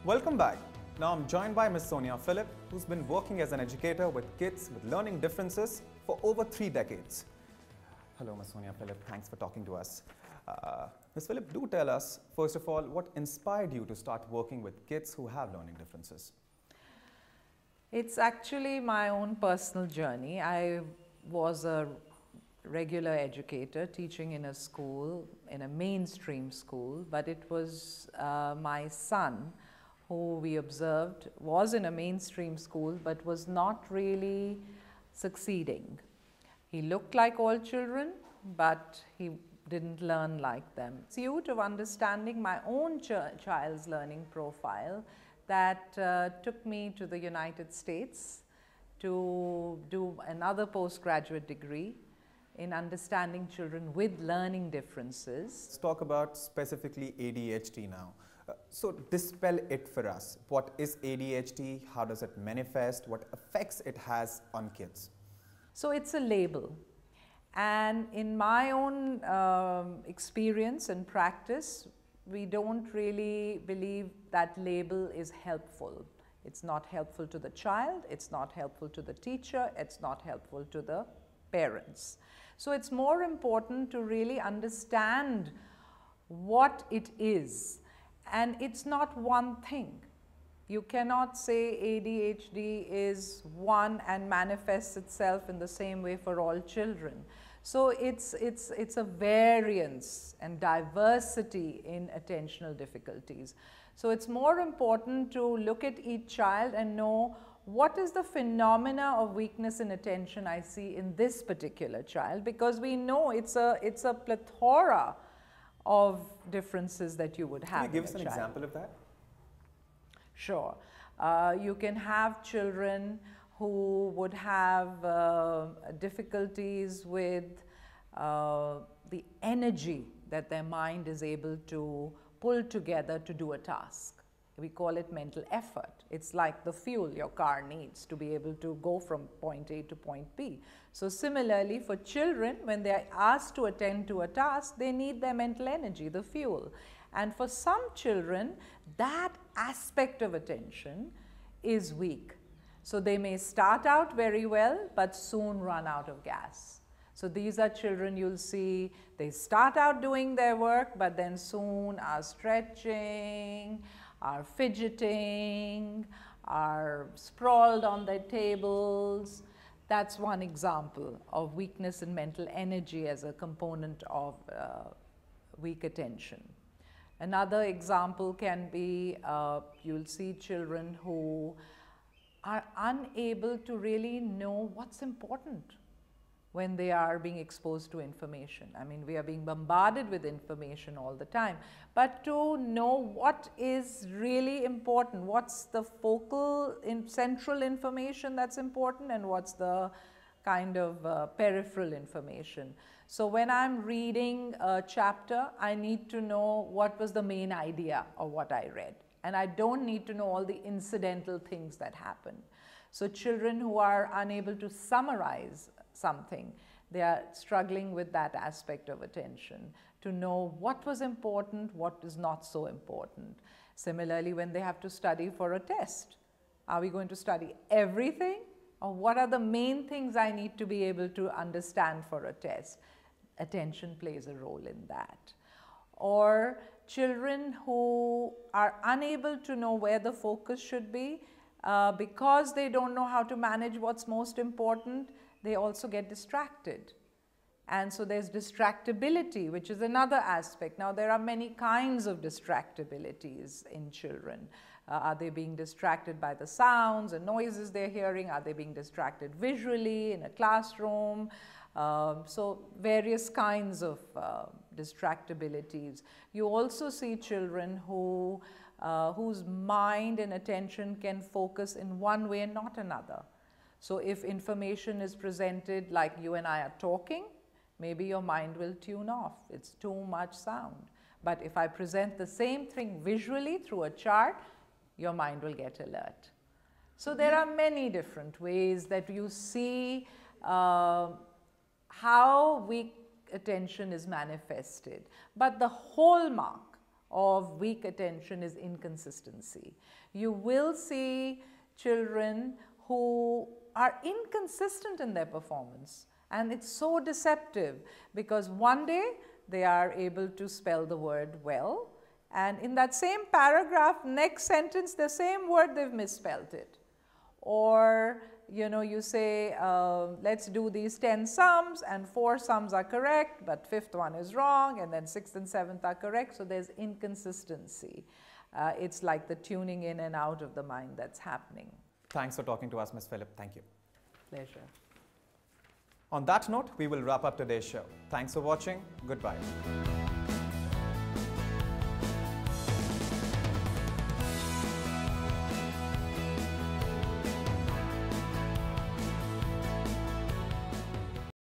Welcome back. Now I'm joined by Ms. Sonia Philip, who's been working as an educator with kids with learning differences for over 3 decades. Hello, Ms. Sonia Philip. Thanks for talking to us. Ms. Philip, do tell us, first of all, what inspired you to start working with kids who have learning differences? It's actually my own personal journey. I was a regular educator teaching in a school, in a mainstream school, but it was my son who we observed was in a mainstream school but was not really succeeding. He looked like all children, but he didn't learn like them. It's the pursuit of understanding my own child's learning profile that took me to the United States to do another postgraduate degree in understanding children with learning differences. Let's talk about specifically ADHD now. So dispel it for us. What is ADHD? How does it manifest? What effects it has on kids? So it's a label. And in my own experience and practice, we don't really believe that label is helpful. It's not helpful to the child, it's not helpful to the teacher, it's not helpful to the parents. So it's more important to really understand what it is. And it's not one thing. You cannot say ADHD is one and manifests itself in the same way for all children. So it's a variance and diversity in attentional difficulties. So it's more important to look at each child and know what is the phenomena of weakness in attention I see in this particular child, because we know it's a plethora of differences that you would have. Can you give us an example of that? Sure. You can have children who would have difficulties with the energy that their mind is able to pull together to do a task. We call it mental effort. It's like the fuel your car needs to be able to go from point A to point B. So similarly for children, when they are asked to attend to a task, they need their mental energy, the fuel. And for some children, that aspect of attention is weak. So they may start out very well, but soon run out of gas. So these are children you'll see, they start out doing their work, but then soon are stretching, are fidgeting, are sprawled on their tables. That's one example of weakness in mental energy as a component of weak attention. Another example can be, you'll see children who are unable to really know what's important when they are being exposed to information. I mean, we are being bombarded with information all the time, but to know what is really important, what's the focal central information that's important and what's the kind of peripheral information. So when I'm reading a chapter, I need to know what was the main idea of what I read. And I don't need to know all the incidental things that happen. So children who are unable to summarize something, they are struggling with that aspect of attention, to know what was important, what is not so important. Similarly, when they have to study for a test, are we going to study everything? Or what are the main things I need to be able to understand for a test? Attention plays a role in that. Or children who are unable to know where the focus should be because they don't know how to manage what's most important, they also get distracted. And so there's distractibility, which is another aspect. Now there are many kinds of distractibilities in children. Are they being distracted by the sounds and noises they're hearing? Are they being distracted visually in a classroom? So various kinds of distractibilities. You also see children whose mind and attention can focus in one way and not another. So if information is presented like you and I are talking, maybe your mind will tune off. It's too much sound. But if I present the same thing visually through a chart, your mind will get alert. So there are many different ways that you see how weak attention is manifested. But the hallmark of weak attention is inconsistency. You will see children who are inconsistent in their performance, and it's so deceptive because one day they are able to spell the word well, and in that same paragraph, next sentence, the same word, they've misspelled it. Or, you know, you say, let's do these 10 sums, and 4 sums are correct, but 5th one is wrong, and then 6th and 7th are correct, so there's inconsistency. It's like the tuning in and out of the mind that's happening. Thanks for talking to us, Ms. Phillip. Thank you. Pleasure. On that note, we will wrap up today's show. Thanks for watching. Goodbye.